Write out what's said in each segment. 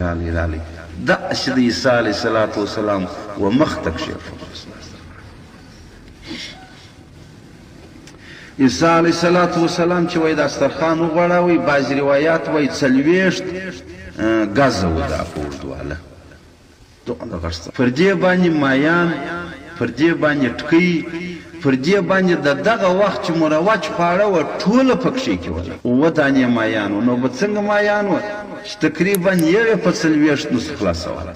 رالی داسې د عیسی علیه صلات وسلام و مخ ته کښېښود عیسی علیه صلات وسلام چې وایي دسترخوان وغوړاوی بعضې روایات وایي 40 ګزه و دا په اوږدواله دومره غټ پر دې باندې مایان پر دې باندې ټکۍ پر دې باندې د دغه وخت چې مروج خواړه وه ټوله پکښې کې وله 7 دانې مایان وو نو به څنګه مایان وه چې تقریبا یو یې په 40 نسو خلاصوله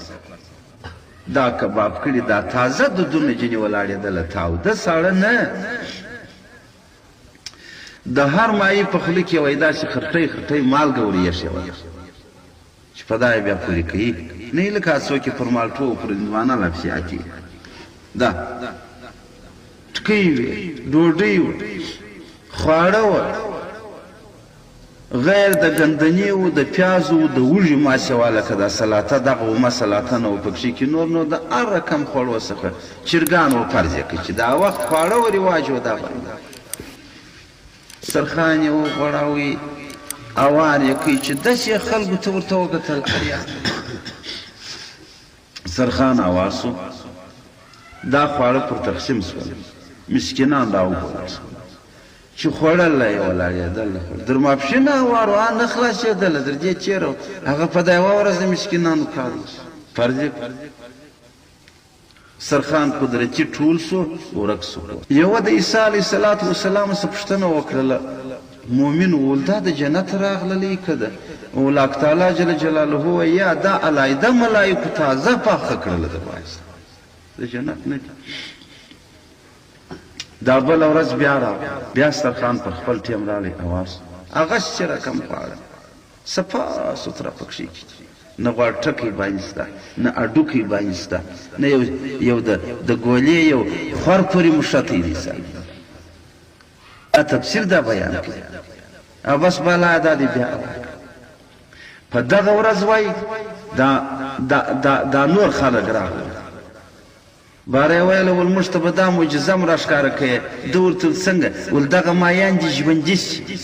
دا کباب کړي دا تازه دودونه ځینې ولاړېدله تاوده ساړه نه د هر مایې په خوله کې وایي داسې خرټۍ مالګه ور ایښې وه چې په دا یې بیا پورې کوي نه یې لکه څوک یې پر مالټو او پر هندوانه لپسې اچوي دا ټکۍ وې ډوډۍ وه خواړه وه غیر د ګندنې و د پیازو و د وږي ماسې وه لکه دا سلاته دغه ومه سلاته نه و پکښې کې نور نو د هر رقم خوړو څخه چرګان و فرض یې کړي چې دا وخت خواړه و رواج و دا باندې سرخان یې وغوړاوی اوار یې کوي چې داسې خلکو ته ورته وکتل سرخان اوار سو دا خواړه پر تقسیم سول مسکینان را وغوړل چې خوړله یې ولاړېدل در ماپښین اوار نه خلاصېدله در دې چېرې هغه په دا یوه ورځ د مسکینانو کار فرض یې سرخان قدرتي ټول سو ورک سو یوه د عیسی علیه صلات وسلام څه پوښتنه وکړله مؤمن وویل دا د جنت راغللی که ده ویل حق تعالی جل جلاله وایي یا دا علاحده ملایکو تازه پاخه کړله د بایسته د جنت نه دي دا بله ورځ بیا راغله بیا سرخان پر خپل ټیم رالی اواز هغه چې رقم خواړه صفا سوتره پکښې کړي نه غوړ ټکی باندې شته نه اډوکی باندې شته نه یو د ګولې یو خور پورې مشتی دی تفسیر دا بیان کړي او بس بالا دا دی بیا په دغه ورځ وایي دا نور خلک راغلل باره یې ویله ول موږ ته به دا معجزه م راښکاره کوې ده ورته ویل څنګه ول دغه مایان دي ژوندي شي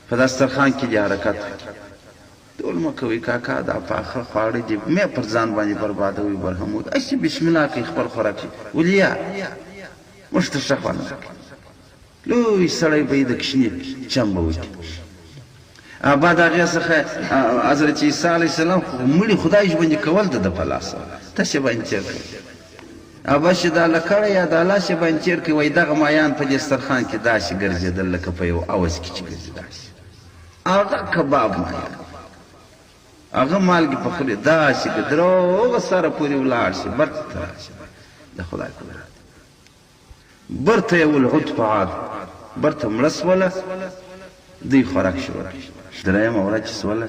په دسترخوان کې دې حرکت ټول مه کوئ کاکا دا پاخه خواړه دي مې پر ځان باندې بربادوي برهمود هسې بسم الله کوي خپل خوراک ولې یا موږ ته ښه خوند لوی سړی به یې د کشنې چم به وکړي بعد هغې څخه حضرت عیسی علیه السلام مړي خدای ژوندي کول د ده په لاس وه تاسې باندې تېر کړئ بس چې دا لکړه یا دا لاس یې باندې تېر کړئ وایي دغه مایان په دسترخوان کې داسې ګرځېدل لکه په یو اوز کې چې ګرځي داسې هغه کباب مایان هغه مالګې په خولې داسې دروغه سره پورې ولاړ شي برته ته راشي د خدای قدرت برته یې ولعود په عاد برته مړه سوله دوی خوراک شروع درېیمه ورځ چې سوله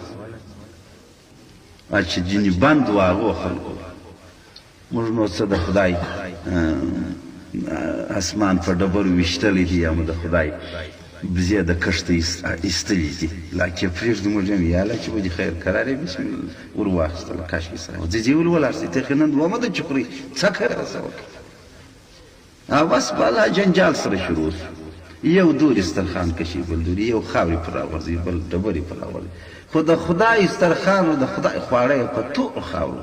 چې ځینې بند و هغو خلکو موږ نو څه د خدای اسمان په ډبرو ویشتلی دي یا مو د خدای بزې د کښته ایستلي دي لاکې پرېږدو موږ یم یاله چې به دې خیر قرار یې بسم الله ور واخیستله کاشکې سره ځې ول ولاړ سئ تېخې نن دومه ده چې خورئ څه کار راسه وکړي بس بالا جنجال سره شروع شو یو دور استرخان کشي بل دور یو خاورې پر راغورځي بل ډبرې پر راغورځي خو د خدای استرخان او د خدای خواړه یې په ټولو خاورو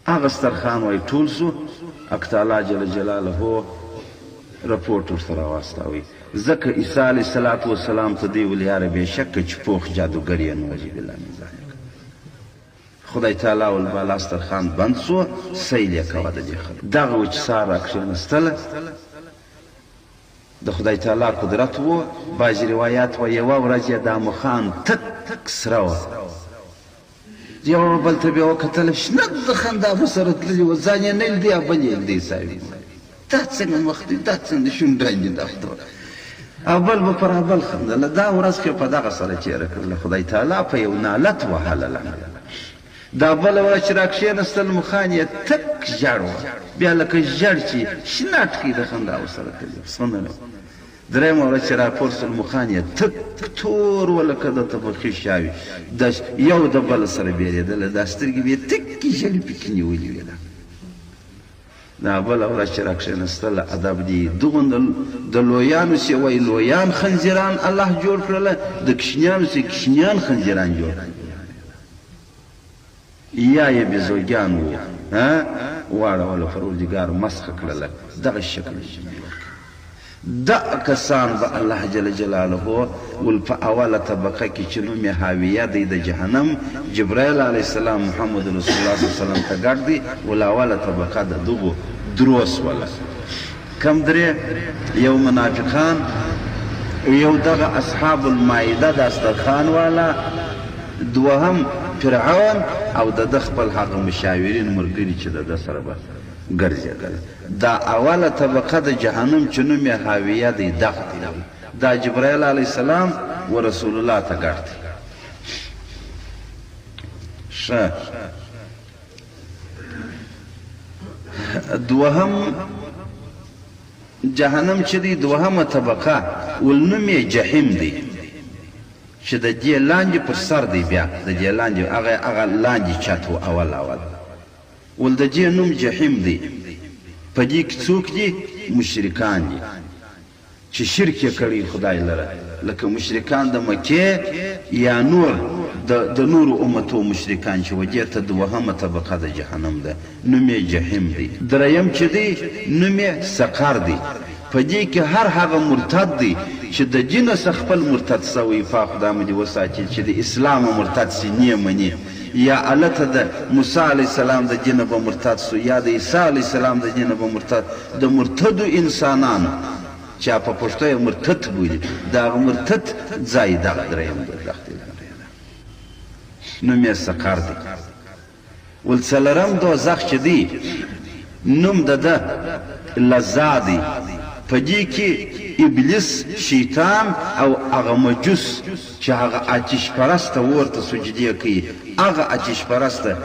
هغه استرخان وایي ټول سو حق تعالی جل جلاله رپورټ ورسره واستوي ځکه عیسی علیه صلات وسلام ته دی ویل یاره بېشکه چې پوخ جادوګر یې نوجي بالله من ذلک خدای تعالی ول بالا استرخان بند سو سیل یې کوه د دې خلکو دغه و چې سار راکښېنستله د خدای تعالی قدرت و بعضې روایات و یوه ورځ یې دا مخان تک سره وه یو بل ته بیا وکتله شنه د خندا به سره تللي وه ځان یې نه لیدي او بل یې لیدی ساوي دا څنګه مخ دی دا څنګه شونډان دي دا او بل به پر بل خندله دا ورځ کې په دغه سره تېره کړله خدای تعالی په یو نالت وهلله دا بله ورځ چې راکښېنستل مخان یې تک ژړ وه بیا لکه ژړ چې شنه ټکي د خندا ورسره تللي سمنه درېیمه ورځ چې راپورسل مخان یې تک تور و لکه دته په خیشاوي یو د بله سره بېرېدله دا سترګې به یې تکې ژړې پکې نیولې وې دا بله ورځ چې را کښېنستل ادب دي دغوند د لویانو سې وایي لویان خنزیران الله جوړ کړله د کشنیانو سې کشنیان خنزیران جوړ یا یې بېزوګیان وو واړوله پروردګار مسخه کړله دغه شکل دا کسان به الله جل جلاله ول په اوله طبقه کې چې نوم یې حاویه دی د جهنم جبرایل علیه السلام محمد رسول الله صلی الله علیه وسلم ته ګډ دی ول اوله طبقه د دغو دروس وله کم درې یو منافقان یو دغه اصحاب المائده دسترخوان والا دوهم فرعون او د خپل هغه مشاورین ملګري چې د ده سره به ګرځېدل دا اوله طبقه د جهنم چې نوم یې حاویه دی دغه دی دا جبرایل علیه السلام و رسول الله ته ګډ دی ښه دوهم جهنم چې دی دوهمه طبقه ول نوم یې جحیم دی چې د دې لاندې پر سر دی بیا د دې لاندې هغه لاندې چت و اول ول د دې نوم جحیم دی په دې کې څوک دي مشرکان دي چې شرک یې کړی خدای لره لکه مشرکان د مکې یا نور د نورو امتو مشرکان چې وجې ته دوهمه طبقه د جهنم ده نوم یې جحیم دی دریم چې دی نوم یې سقر دی په دې کې هر هغه مرتد دی چې د دین څخه خپل مرتد سوی په خدای مې وساتي چې د اسلام مرتد سي نه مني یا الته د موسی علیه السلام د دین په مرتد سو یا د عیسی علیه السلام د دین په مرتد د مرتدو انسانانو چې په پښتو یې مرتد بولي دا مرتد ځای دغه دریم دی نوم یې سقر دی ول څلورم دوزخ چې دی نوم د ده لظا دی په دې کې ابلیس شیطان او هغه مجوس چې هغه آتش پرسته ورته سجدې کوي هغه آتش پرسته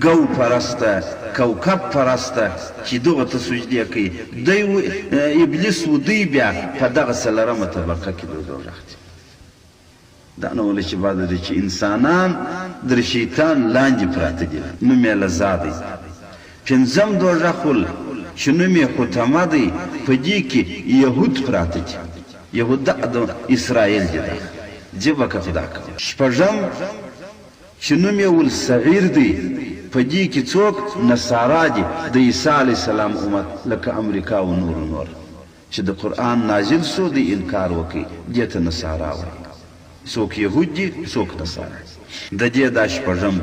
ګو پرسته کوكب پرسته چې دغه ته سجدې کوي دی ابلیس و دی بیا په دغه څلورمه طبقه کې د دوزخ دی دا نو ولې چې بعد دی چې انسانان در شیطان لاندې پراته دي نوم یې لظا دی پنځم دوزخ چې نوم یې حطمه دی په دې کې یهود پراته دي یهود د اسرائیل دي جبه که فدا کوي شپږم چې نوم یې ولصغیر دی په دې کې څوک نصارا دي د عیسی علیه السلام امت لکه امریکا او نور چې د قرآن نازل سو دی انکار وکړي دې ته نصارا وایي څوک یهود دي څوک نصارا د دې دا شپږم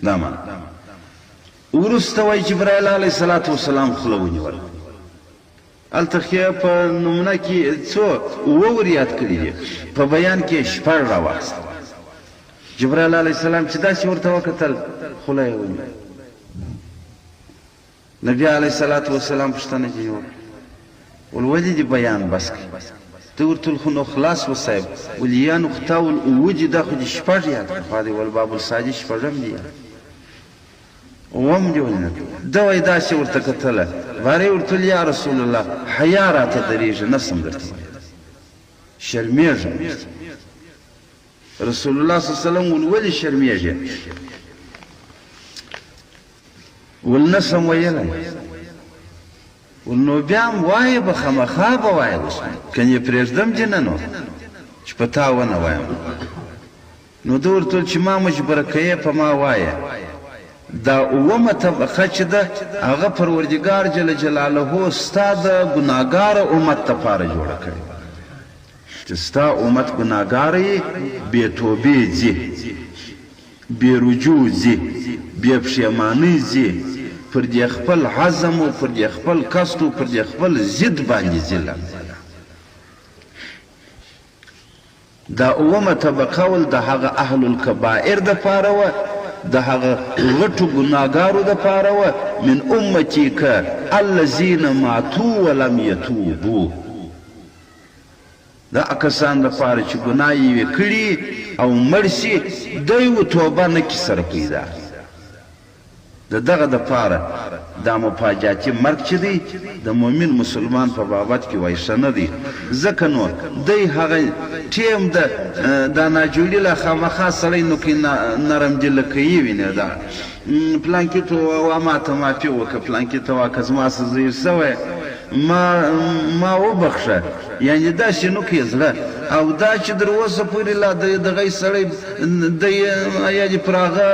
دا معنی ورسته وای جبرائیل علیه السلام خوله ونیول هلته خو په نمونه کې څو اووه یاد کړي دي په بیان کې شپږ راواخیسته جبرائیل علیه السلام چې داسې ورته وکتل خوله یې ونیول نبي علیه السلام پوښتنه یې وکړه ول ولې دې بیان بس کړي ته ورته ویل خو نو خلاص وصیب ول یا نو خو تا ول اووه دي دا خو دې شپږ یاد کړه خو دې ول باب الساجد شپږم دي وم دی ولنه دا وای داسې ورته کتله وارې ورته یا رسول الله حیا راته درېږي نه سم درته شرمېږم رسول الله صلی الله علیه وسلم ول ولې شرمېږې ول نه سم ویلی ول نو بیا هم وایه به خامخا به وایه اوس کنې پرېږدم دې نه نو چې په تا ونه وایم نو ده ورته ویل چې ما مجبوره کوې په ما وایه دا اومه طبقه چې ده هغه پروردګار جل جلاله ستا د ګناهګاره امت دپاره جوړه کړې چې ستا امت ګناهګاره یې بې توبې ځي بې رجوع ځي بې پښیمانۍ ځي پر دې خپل عزم او پر دې خپل قصد او پر دې خپل ضد باندې ځي دا اومه طبقه ول د هغه اهل الکبائر دپاره وه د هغه غټو ګناهګارو دپاره وه من امتي که الذین ماتوا ولم یتوبوا دا کسان دپاره چې ګناه یې کړي او مړ شي دی و توبه نه کي سره پیدا د دغه دپاره دا مفاجاتي مرګ چې دی د مؤمن مسلمان په بابت کې وایي ښه نه دی ځکه نو دی هغه ټیم دا ناجوړي له خامخا سړی نو کې نرم دله کوي وینې دا پلانکي ته ووایه ما ته معافي وکړه پلانکي ته وایه که زما څه ضعیف سوی ما وبخښه یعنې داسې نه کوي زړه او دا چې در اوسه پورې لا دغه سړی یا دې پر هغه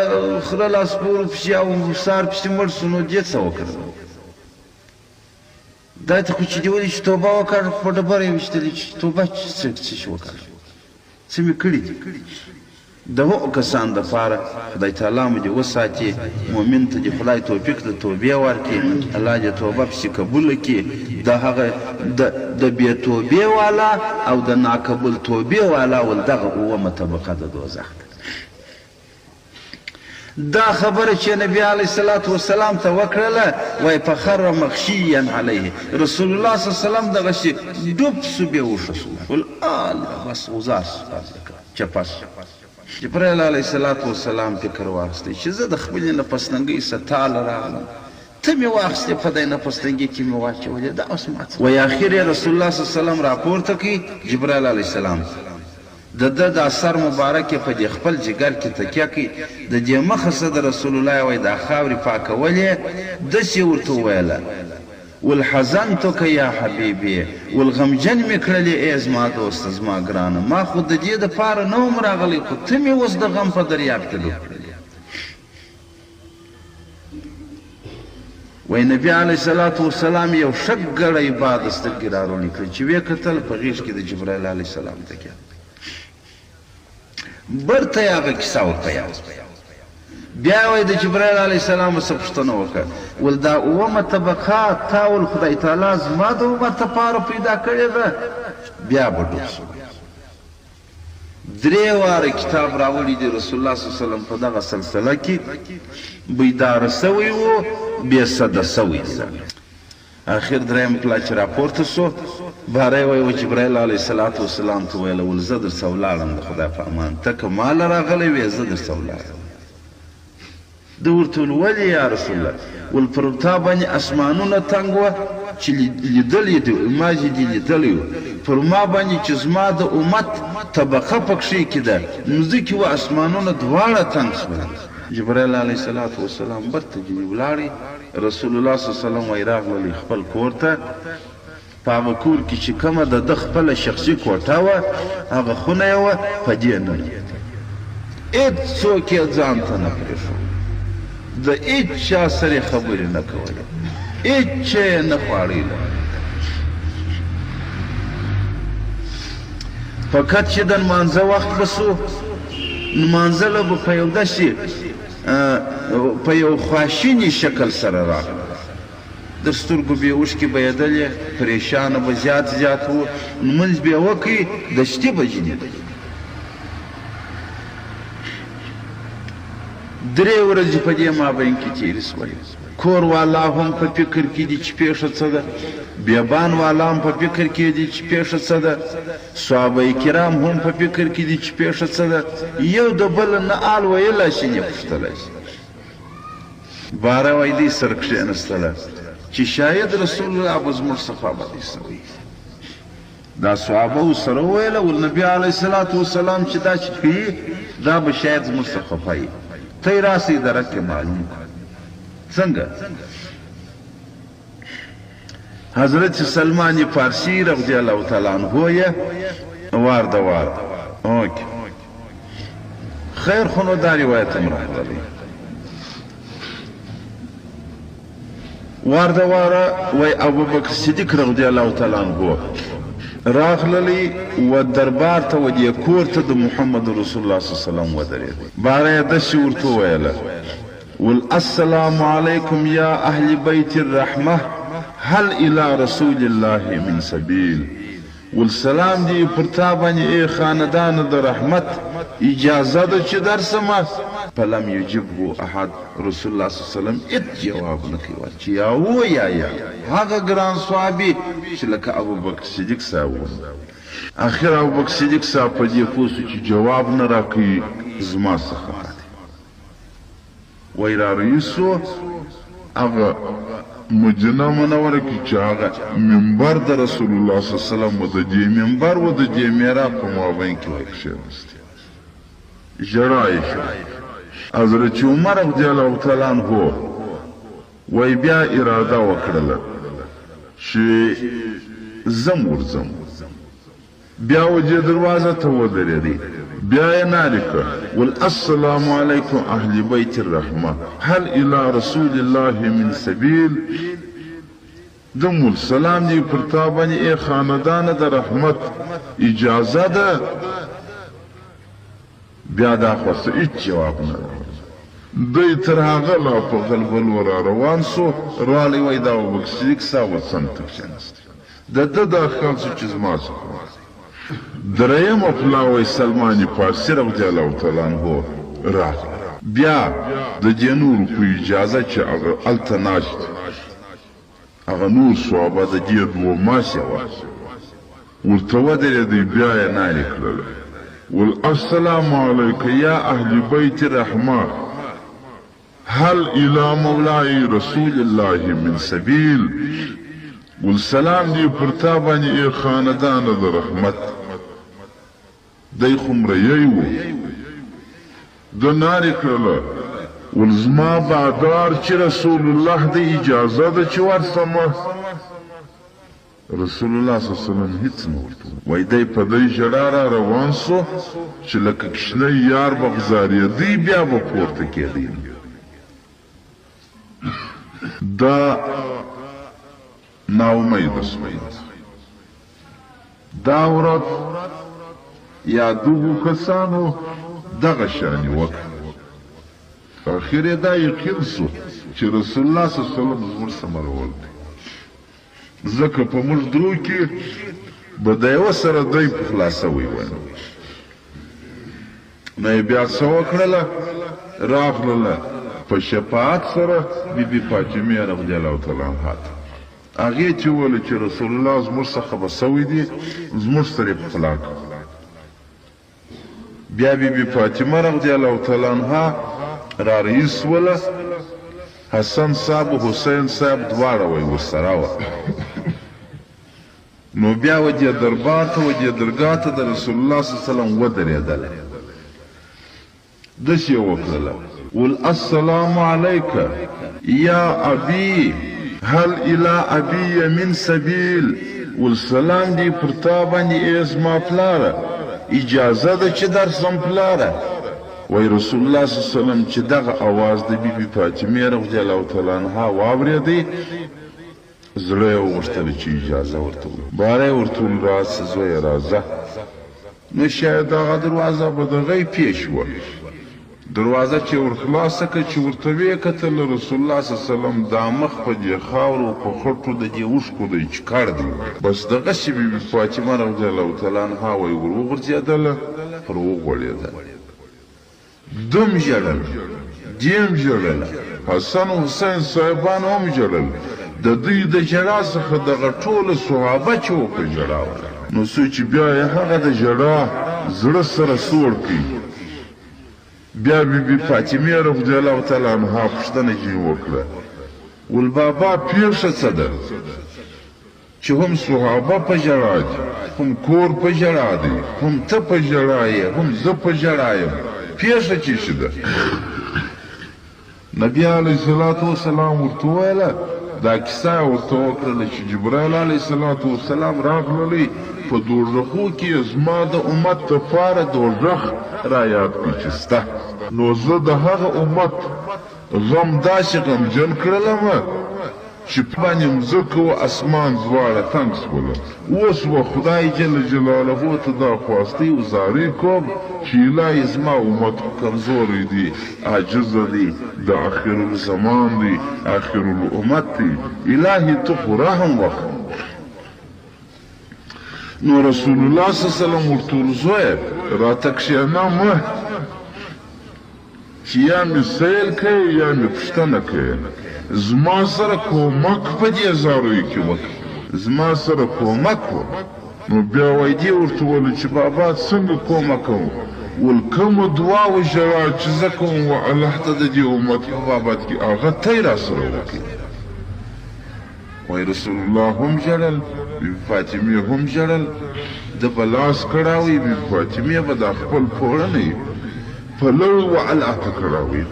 خره لاس پورو پسې او سار پسې مړ سو نو دې څه وکړه دا ته خو چې دې ولې چې توبه وکړ په ډبره یې ویشتلې چې توبه څه شي وکړ څه مې کړي دي د هغو کسانو دپاره خدای تعالی مو دې وساتي مؤمن ته دې خدای توفیق د توبې ورکړي الله دې توبه پسې قبوله کړي د هغه د بې توبې والا او د ناقبول توبې والا ول دغه اومه طبقه د دوزخ دا خبره چې نبی علیه الصلاة والسلام ته وکړله وایي فخر مغشیا علیه رسول الله صلی الله علیه وسلم دغسې ډوب سو بېهوښه سو ول الله بس وزار چپس جبرائیل علیه الصلاة والسلام فکر واخیستی چې زه د خپلې نفستنګۍ څه تاله راغلم ته مې واخیستې په دې نفستنګۍ کې مې واچولې دا اوس ما څه وایي اخر یې رسول الله صلی الله علیه وسلم راپورته کړي جبرائیل علیه السلام د ده د سر مبارک په دې خپل جګر کې تکیه کوي د دې مخه څه د رسول الله وایي دا خاورې پاکولې داسې ورته وویله والحزنتک یا حبیبي والغمجن مې کړلې ای زما دوسته زما ګرانه ما خو د دې دپاره نه وم راغلی خو ته مې اوس د غم په دریاب کې ډوب کړلې وایي نبي علیه الصلاة والسلام یو شک ګړی بعد سترګې راروڼې کړې چې ویې کتل په غېږ کې د جبرائیل علیه السلام تکیه برته یې هغه کیسه ورته یاد بیا وایي د جبرائیل علیه السلام څه پوښتنه وکړه ول دا اومه طبقه تا ول خدای تعالی زما د امت دپاره پیدا کړې ده بیا به ډوب شو 3 واره کتاب راوړي دي رسول الله صلی الله علیه وسلم په دغه سلسله کې بیداره سوی و بېسده سوی دی اخر درېیم پلا چې راپورته سو باره یې وایي و جبرائیل علیه الصلاة والسلام ته ویله ول زه درڅه ولاړم د خدای په امان ته که ماله راغلی وې زه درڅه ولاړم ده ورته ول ولې یا رسول الله ول پر تا باندې اسمانونه تنګ وه چې لیدلي دي ما چې دي لیدلی و پر ما باندې چې زما د امت طبقه پکښې کې ده مځکې و اسمانونه دواړه تنګ شول جبرائیل علیه الصلاة والسلام برته جدي ولاړې رسول الله صلی الله علیه وسلم وایي راغللی خپل کور ته په هغه کور کې چې کومه د ده خپله شخصي کوټه وه هغه خونه یې وه په دې نه هېڅوک یې ځان ته نه پرېښود د هېڅ چا سره یې خبرې نه کولې هېڅ چا یې نه خواړیله فقط چې د لمانځه وخت به سو لمانځله به په یو داسې په یو خواشیني شکل سره راغله د سترګو بې اوښکې بهېدلې پریشانه به زیات و لمونځ به یې وکړي د شتې بجې دي 3 ورځې په دې مابین کې تېرې سولې کور والا هم په فکر کې دي چې پیښه څه ده بیابان والا هم په فکر کې دي چې پیښه څه ده صحابه کرام هم په فکر کې دي چې پیښه څه ده یو د بل نه آل ویلی شي نه پوښتلی شي باره وایي دوی سره کښېنستله چې شاید رسول الله به زموږ څخه بدې سوی دا صحابه ورسره وویله ول نبي علیه الصلاة والسلام چې دا چې کوي دا به شاید زموږ څخه خفه وي ته یې راسئ درک کې معلوم کړه څنګه حضرت سلمان فارسی رضی الله تعالی عنه یې وار د وار اوکې خیر خو نو دا روایت هم راغلی وار د واره وایي ابوبکر صدیق رضی الله تعالی عنه راغللی و دربار ته و دې کور ته د محمد رسول الله صلی الله علیه وسلم ودرېد باره یې داسې ورته وویله ول السلام علیکم یا اهل بیت الرحمه هل الى رسول الله من سبیل والسلام دی پر تا باندې ای خاندان د رحمت اجازه ده چې درسمه فلم یجبه احد رسول الله صلی الله علیه وسلم هیڅ جواب نه کوي چې یا و یا هغه ګران صحابي چې لکه ابوبکر صدیق صاحب اخر ابوبکر صدیق صاحب په دې پوه شو چې جواب نه راکوي زما څخه وایي را رئیسو هغه مدینه منوره کې چې هغه منبر د رسول الله صلی الله علیه وسلم و د دې منبر و د دې محراب په مابین کې وایي کښېنستی ژړا یې حضرت عمر رضی الله تعالی عنہ وای بیا اراده وکړله چې زم ورځم بیا وجه دروازه ته ودرېدی بیا یې نارې کړ ول السلام علیکم اهل بیت الرحمه هل الى رسول الله من سبیل دم السلام دی پر تا باندې ای خاندان د رحمت اجازه ده بیا دا خو هیڅ جواب نه دوی تر هغه لا په غلبل ور روان سو رالی وای دا وبکسیک سا وسنت د دا خمس چې زما څه دریم افلاوی سلمان فارسی رضی الله تعالی عنہ راغله بیا د جنور په اجازه چې هغه التناشت هغه نور صحابه د دې دوه ماشه ورته ودرېدی بیا یې نارې کړله والسلام علیک یا اهل بیت الرحمه هل الى مولاي رسول الله من سبیل والسلام دی پر تا باندې خاندان د رحمت دی خمریی و د نارې کړله ولزما بادار چې رسول الله د اجازه ده چې ورسم رسول الله صلی الله علیه وسلم هیڅ نه ورته وای دی په دې ژړا را روان سو چې لکه کښنی یار به غزارېدی بیا به پورته کېدی دا ناامیده سوی دا ورځ یا دغو کسانو دغه شانې وکړه اخر یې دا یقین سو چې رسول الله صلی الله علیه وسلم زموږ سمرول دی ځکه په موږ درو کې به د یوه سره دی په خلاصه ویونه نو یې بیا څه وکړله راغلله په شفاعت سره بیبي فاطمې رضی الله تعالی عنها هغې چې وویل چې رسول الله زموږ څخه به سوی دی زموږ سره یې پخلا کړه بیا بیبي فاطمه رضی الله تعالی عنها را رئیس وله حسن صاحب و حسین صاحب دواړه وی ورسره وه نو بیا وجې دربار ته وجې درګاه ته د رسول الله صلی الله علیه وسلم ودرېدله داسې یې وکړله ول السلام علیک یا ابي هل الى ابي من سبیل ول سلام دی پر تا باندې ای زما پلاره اجازه ده چې درسم پلاره وای رسول الله صلی الله علیه وسلم چې دغه اواز د بیبي فاطمې رضی الله تعالی عنها واورېدی زړه یې وغوښتله چې اجازه ورته وکړي باره یې ورته وویل راسه زویه راځه نو شاید هغه دروازه به دغه پیش وه دروازه چې ورخلاصه کړه چې ورته ویې کتل رسول الله صلی الله علیه وسلم دا مخ په دې خاورو په خټو د دې اوښکو دی چې کار دی بس دغسې بیبي فاطمه رضی الله تعالی عنها وایي ور وغورځېدله پر وغوړېده دم ژړل دیم ژړله حسن و حسین صاحبان هم ژړل د دوی د ژړا څخه دغه ټوله صحابه چې و په ژړا وله نو څو چې بیا یې هغه د ژړا زړه سره سوړ کړي بیا بیبي فاطمې رضی الله تعالی عنها پوښتنه یې وکړه ول بابا پیښه څه ده چې هم صحابه په ژړا دي هم کور په ژړا دی هم ته په ژړا یې هم زه په ژړا یم پیښه چې څه ده نبي علیه الصلاة والسلام ورته وویله دا کیسه یې ورته وکړله چې جبرایل علیه الصلاة والسلام راغللی په دوزخو کې زما د امت دپاره دوزخ را یاد کړي چې سته نو زه د هغه امت غم داسې غمجن کړلم چې په باندې مځکه و اسمان دواړه تنګ شوله اوس به خدای جل جلاله ته دا خواستی و زارۍ کوم چې الهی زما امت کمزوری دی عاجزه دی د آخر الزمان دی آخر الامت دی الهی تو خو رحم وکړه نو رسول الله صلی الله علیه وسلم ورته وویل زویه راته کښېنه مه چې یا مې سیل کوې یا مې پوښتنه کوې زما سره کومک په دې زارویو کې وکړه زما سره کومک وکړه نو بیا وایي دې ورته وویل چې بابا څنګه کومک کوم ول کومه دعا و ژړا چې زه کوم و الله ته د دې امت په بابت کې هغه ته یې راسره وکړي وای رسول الله هم ژړل بیبي فاطمې هم ژړل ده به لاس کړاوی بیبي فاطمې به دا خپل پوړنی فلو وعلا تکراوی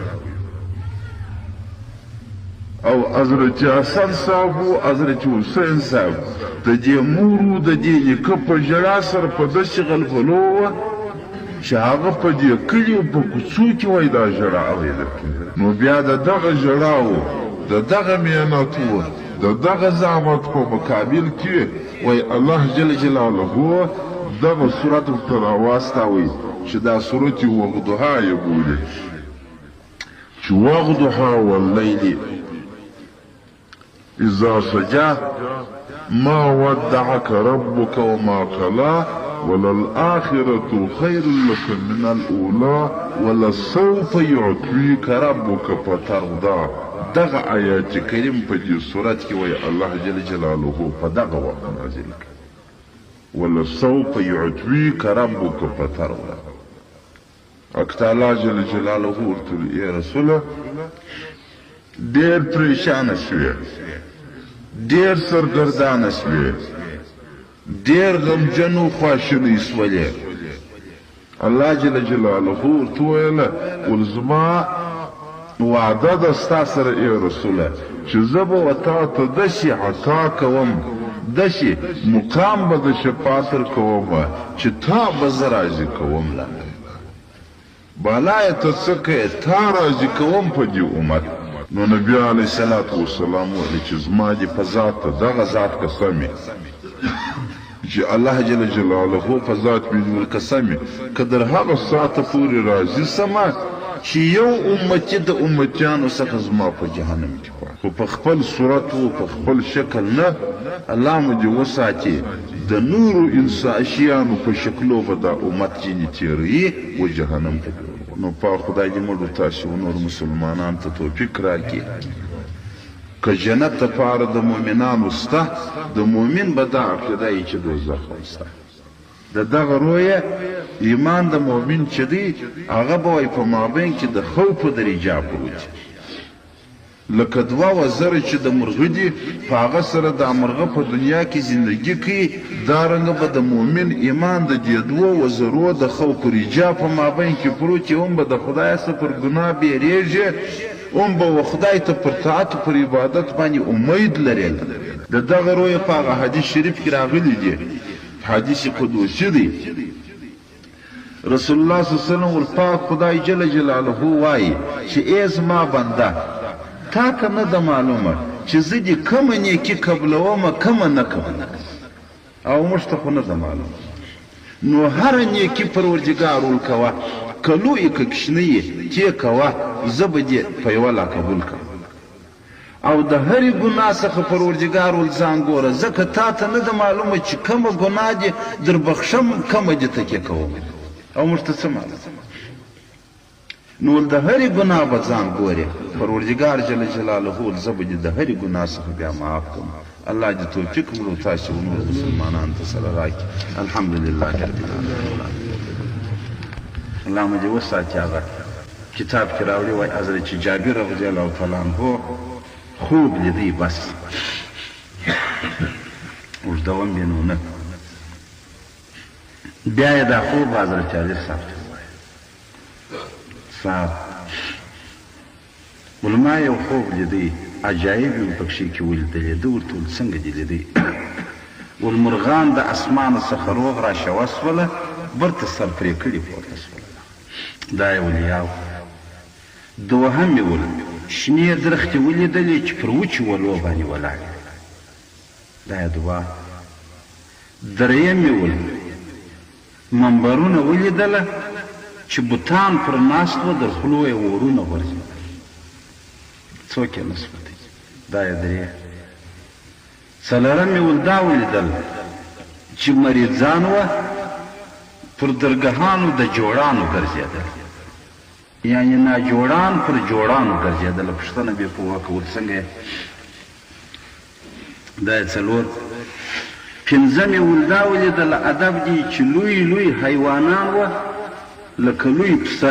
او حضرت حسن صاحب او حضرت حسین صاحب د دې مورو د دې نیکه په ژړا سره په داسې غلغلو وه چې هغه په دې کلیو په کوڅو کې وایي دا ژړا اورېدل. نو بیا د دغه ژړا و د دغه محنت و د دغه زحمت په مقابل کې وایي الله جل جلاله دغه صورت ورته راواستوئ چې دا صورت وغضحا یې بولي چې وغضحا واللیل إذا سجى ما ودعك ربك وما قلى وللآخرة خير لك من الأولى ولسوف يعطيك ربك فترضى. دغه آیات کریم په دې صورت کې وایي الله جل جلاله په دغه وخت نازل کړي ولسوف يعطيك ربك فترضى. اکتالا جل جلاله ورته یا رسوله ډېر پریشانه شوې ډېر سرګردانه شوې ډېر غمجن و خواشینی شولې. الله جل جلاله ورته وویله ول زما وعده ده ستا سره ای رسوله چې زه به وتا ته داسې عطا کوم داسې مقام به د شفاعت درکوم چې تا به زه راضي کوم. بالا یې ته څه کوې تا راضي کوم په دې امت. نو نبی علیه الصلاة والسلام ویل چې زما دې په ذات ته دغه ذات قسم چې الله جل جلاله په ذات مې نیول قسم که در هغه ساعته پورې راضي سمه چې یو امتي د امتیانو څخه زما په جهنم کې پاتې خو په خپل صورت و په خپل شکل نه الله مو دې وساتي د نورو اشیانو په شکلو به دا امت ځینې تېروي و جهنم ته. نو په خدای دې موږ تاسو نور مسلمانان ته توفیق راکړي که جنت دپاره د مؤمنانو سته د مؤمن به دا عقیده وي چې دوزخ سته. د دغه رویه ایمان د مؤمن چې دی هغه به وایي په مابین کې د خوف درجه پروت لکه دوه وزره چې د مرغه دي په هغه سره د مرغه په دنیا کې زندگی کوي دارنګه به د مؤمن ایمان د دې دوه وزرو د خوف رجا په مابین کې پروت هم به د خدای څخه پر ګناه بیریږي هم به خدای ته پر طاعت پر عبادت باندې امید لري. د دغه رویه په هغه حدیث شریف کې راغلی دی حدیث قدوسی دی رسول الله صلی الله علیه وسلم ورپاک خدای جل جلاله وایي چې ای زما بنده تا که نه ده معلومه چې زه دې کومه نیکي قبلومه کومه نه کوم او موږ ته خو نه ده معلومه. نو هره نیکي پروردګار ورکوه که لوی که کوچنی یې تی کوه زه به دې په یوه لا قبول کړم او د هرې ګناه څخه پروردګار ول ځان ګوره ځکه تا ته نه ده معلومه چې کومه ګناه دې در بخښم کومه دې تکیه کوم او موږ ته څه معلومه. نو د هرې ګناه به ځان ګورې پروردګار جل جلاله ول زه به دې د هرې ګناه څخه بیا معاف کړم. الله دې توفیق مړو تاسو نور مسلمانانو ته سره راکړي. الحمدلله رب العالمین. الله مو دې وساتي. هغه کتاب کې راوړي وایي حضرت جابر رضی الله تعالی عنه خوب لیدی بس اوږدوم یې نو نه بیا یې دا خوب حضرت علی صاحب ته ووایه صاحب علما یو خوب لیدی عجایب یې پکښې کې ولیدلې ده ورته ویل څنګه دې لیدی ول مرغان د اسمانه څخه روغ را شوه سوله برته سر پرې کړي پورته سوله دا یې ولیاو. دوهم یې ول شنې درختې ولیدلې چې پر وچو ولو باندې ولاړې دا یې دوه. دریم یې ول منبرونه ولیدله چې بوتان پر ناست وه در خولو یې ورونه غورځېدل څوک یې نه سپتې دا یې درې. څلورم یې ول دا ولیدل چې مریضان وه پر درګاهانو د جوړانو ګرځېدل یعنی ناجوړان پر جوړانو ګرځېدله. پوښتنه بې په وکول څنګه دا یې څلور. پنځم یې ول دا ولیدله ادب دی چې لوی لوی حیوانان وه لکه لوی پسه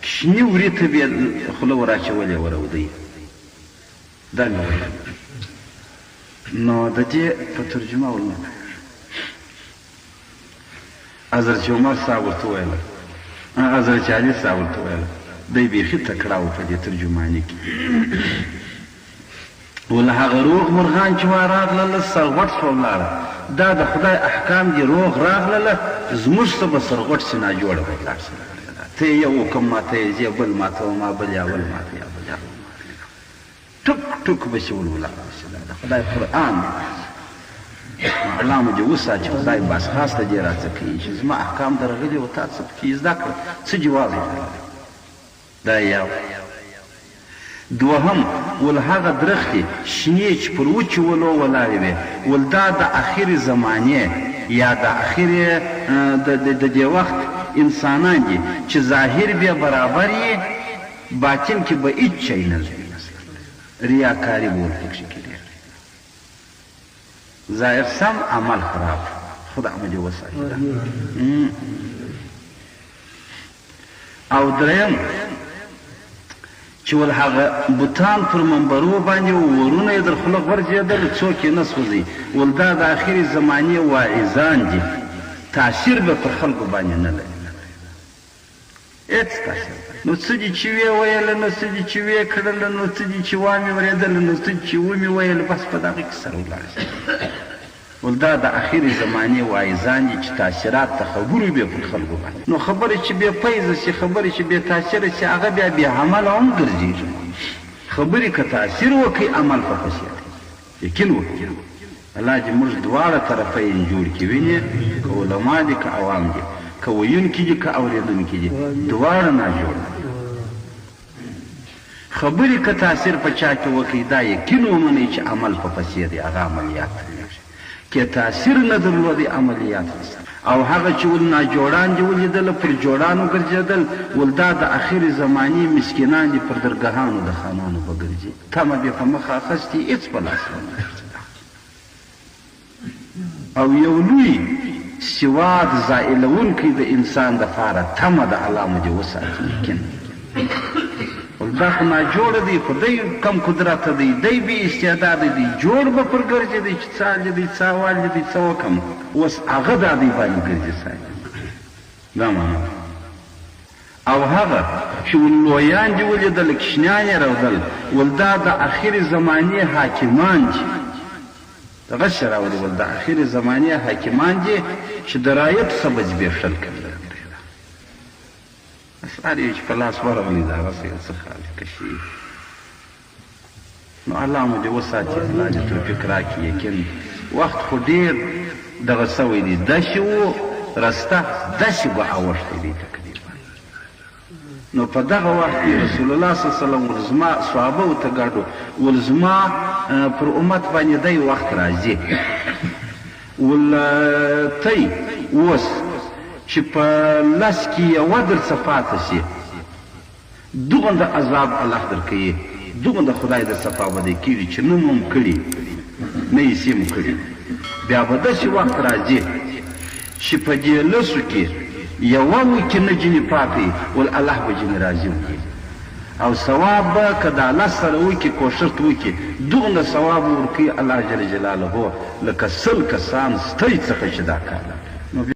شنې وري ته بې خوله وراچولې ورودی دا مې ولیدل. نو د دې په ترجمه ول نه حضرت عمر صاحب ورته وویله حضرت علي صاحب ورته ویل دی بیخي تکړه و په دې ترجماني کې ول هغه روغ مرغان چې راغلل سرغټ شو ولاړه دا د خدای احکام دي روغ راغلل زموږ څه به سرغټ سي ناجوړه ولاړ ته یو کوم ماته یې بل ماته ما بل یا ول ماته یا بل ټک ټک به شي ولاړ د خدای قرآن علامه دې وساتي چې خدای بس خاص ته دې راڅه کوي چې زما احکام درغلي و تا څه پکې زده کړه څه جواب یې دا یو دوهم ول هغه درختې شنې چې پر وچو ولو ولاړې وې ول دا د اخرې زمانې یا د اخرې د دې وخت انسانان دي چې ظاهر بیا برابر یې باطن کې به هیڅ شی نه لري ریاکاري به ورپکښې کېدی ظاهر سم عمل خراب خدای مو دې وساتي او دریم چې ول هغه بوتان پر منبرو باندې ورونه یې در خوله غورځېدل څوک یې نه سوځي ول دا د آخرې زمانې واعظان دي تاثیر به پر خلکو باندې نه لري هېڅ تاثیر نو څه دي چې ویې ویل نو څه دي چې ویې کړل نو څه دي چې وامې ورېدل نو څه دي چې ومې ویل بس په دغه کې سره ولاړ شي ول دا د اخرې زمانې واعظان دي چې تاثیرات د خبرو بیا پر خلکو باندې نو خبرې چې بې فیضه شي خبرې چې بې تاثیره شي هغه بیا بې عمله هم ګرځېږي خبرې که تاثیر وکړي عمل په پسې یقین وکړي الله دې موږ دواړه طرفین جوړ کړي وینې که علما دي که عوام دي که ویونکي دي که اورېدونکي دي دواړه ناجوړ خبرې که تاثیر په چا کې وکړي دا یقین ومنئ چې عمل په پسې دی هغه عملیات کې تاثیر نه درلودي عملیات او هغه چې ول ناجوړان دي ولیدل پر جوړانو ګرځېدل ول دا د اخرې زمانې مسکینان دي پر درګاهانو د خانانو به ګرځي تمه دې په مخه اخیستې هېڅ په لاس او یو لوی سواد زائلونکی د انسان دپاره تمه د علامه دې وساتي یقین ول دا خو ناجوړه دی خو دی کم قدرته دی دی بې استعداده دی جوړ به پر ګرځې دی چې څه دی څه اول دی څه وکم اوس هغه دا دی باندې ګرځي ساتي دا معنا او هغه چې لویان دي ولیدل کشنیان یې راوړل ول دا د اخرې زمانې حاکمان دي دغه څه راوړي ول د اخرې زمانې حاکمان دي چې د رایت څه به زبېښل کوي اسعار یې چې په لاس ورغلي د هغه څه یو څه خالقه شي نو الله مو دې وساتي الله دې توفیق راکړي یقین وخت خو ډېر دغه سوی دی داسې و رسته داسې به اوښتی دی تقریبا نو په دغه وخت کې رسول الله صلی الله علیه وسلم ول زما صحابه ورته ګډو ول زما پر امت باندې دی وخت راځي ول تی اوس چې په لاس کې یوه درڅه پاته شي دوغنده عذاب الله درکوي دوغنده خدای در څخه پابندي کېږي چې نه مو کړي نه یې سیم کړي بیا به داسې وخت راځي چې په دې لسو کې یوه وکې نه جنې پاتې ول الله به جنې راضي وکړي او ثواب به که د الله سره وکړي کوښښ وکړي دوغنده ثواب ورکوي الله جل جلاله لکه 100 کسان ستړي څخه چې دا کار